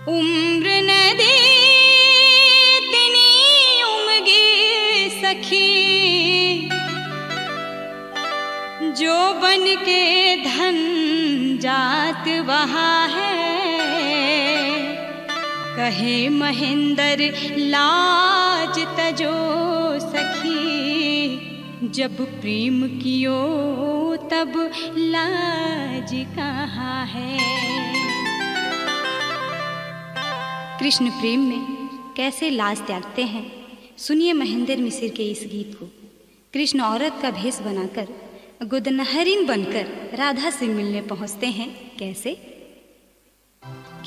उम्र नदी तिनी उमगी सखी, जो बन के धन जात बहा है। कहे महेंद्र लाज तजो सखी, जब प्रेम कियो तब लाज कहाँ है। कृष्ण प्रेम में कैसे लाज त्यागते हैं, सुनिए महेंद्र मिसिर के इस गीत को। कृष्ण औरत का भेष बनाकर, गोदनहरीन बनकर राधा से मिलने पहुंचते हैं। कैसे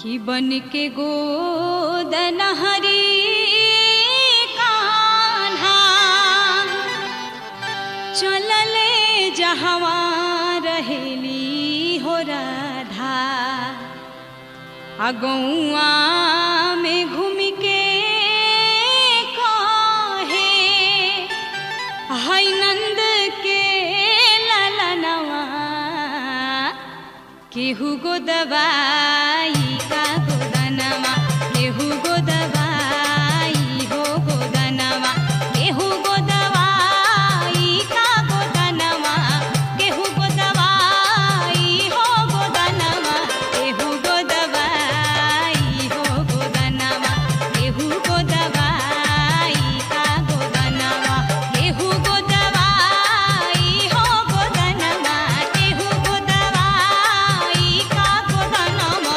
कि बन के गोदनहरी कान्हा, चलले जहवा रहेली हो राधा। अगौआ में घूम के कहे, हाय नंद के ललनवा, केहू गो दवाई का गोदनवा, केहू गो दवाई हो गोदनवा, केहू गो दवाई का गोदनवा, केहू गो दवाई हो गोदनवा, केहू गो दवाई हो गोदनवा, केहू गो दवाई का गोदनवा, केहू गो दवाई हो गोदनवा, केहू गो दवाई का गोदनवा।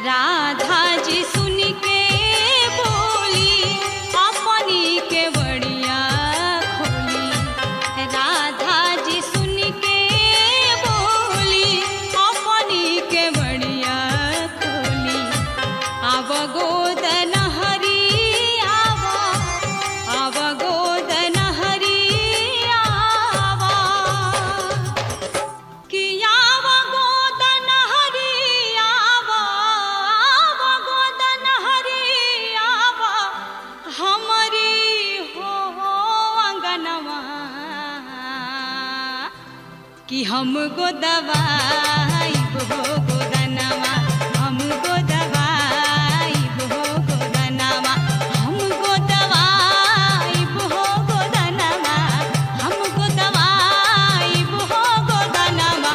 राधा जी सुन के बोली, अपनी के बड़िया खोली। राधा जी सुन के बोली, अपनी के बड़िया खोली। आव गोदनहरी आवा, आव गोदनहरी आवा, कि आव गोदनहरी आवा, आव गोदनहरी आवा, हमरी हो अंगनवा, कि हम गोदवाई हो गोदनवा, हम गोदवाई हो गोदनवा, हम गोदवाई हो गोदनवा, हम गोदवाई हो गोदनवा।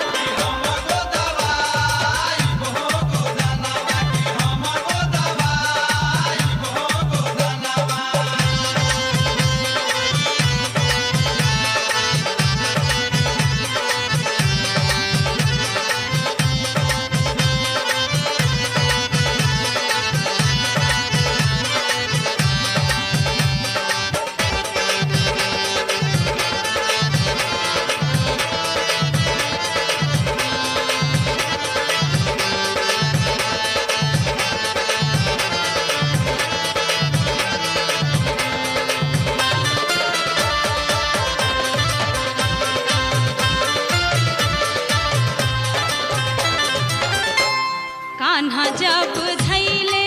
कान्हा जब धैले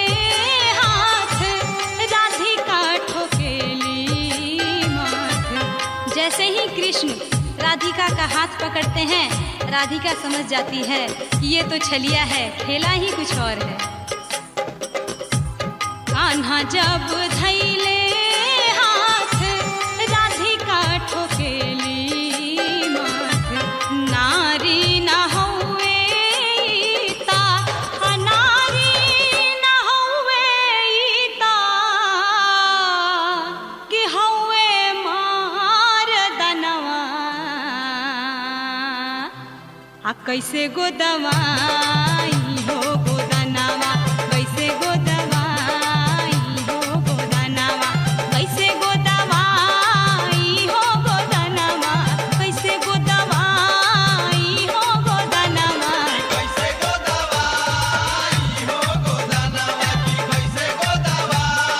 हाथ, राधिका ठोकेली माथ। जैसे ही कृष्ण राधिका का हाथ पकड़ते हैं, राधिका समझ जाती है कि ये तो छलिया है, खेला ही कुछ और है। कान्हा जब धैले हाथ, राधिका ठोकेली माथ। नारी न हउए ईता, अनारी न हउए ईता, कि हउए मारदनवा। आ कैसे गोदवाई हो गोदनवा, कैसे गोदवाई हो गोदनवा, कैसे गोदवाई हो गोदनवा, कैसे गोदवाई हो गोदनवा। कैसे गोदवाई हो गोदनवा, कि कैसे गोदवाई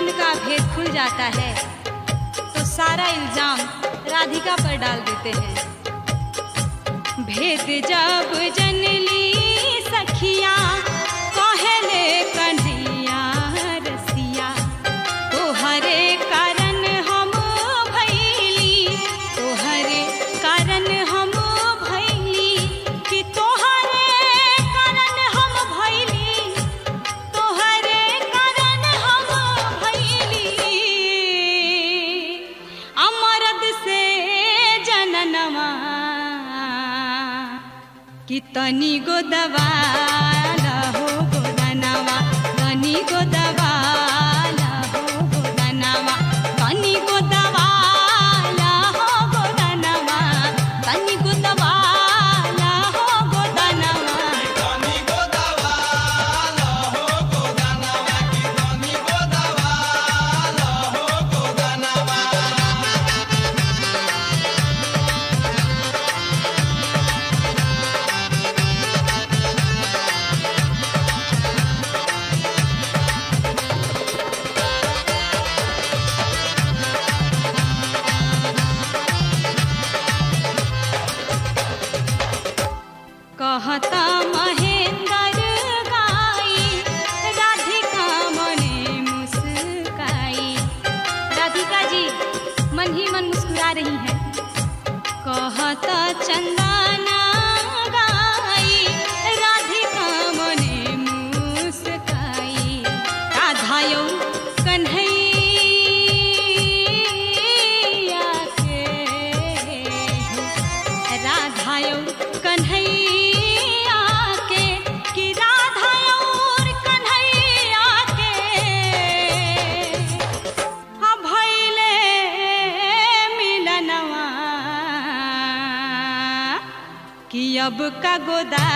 कृष्ण का भेद खुल जाता है तो सारा इल्जाम राधिका पर डाल देते हैं। भेद जब जन ली सखिया कहले कन्हैया रसिया, तोहरे कारण हम भैली, तोहरे कारण हम भैली, कि तोहरे कारण हम भैली, तोहरे कारण हम भैली। अमरद से जननवा कि तनी गो दवाला हो गोदनवा, तनी गो दवाला हो गोदनवा, तनी गो दवाला हो गोदनवा, तनी गो दवाला हो गोदनवा। तनी गो दवाला हो गोदनवा की तनी गो दवाला हो गोदनवा। कहता महेंद्र गाई राधिका मने मुस्काई। राधिका जी मन ही मन मुस्कुरा रही हैं। कहता चंदना गाई राधिका मने मुस्काई। राधायो कन्हैया के, राधायो कन्हैया के, कि राधा और कन्हैया के हाँ भैले मिलनवा, कि अब का गोदा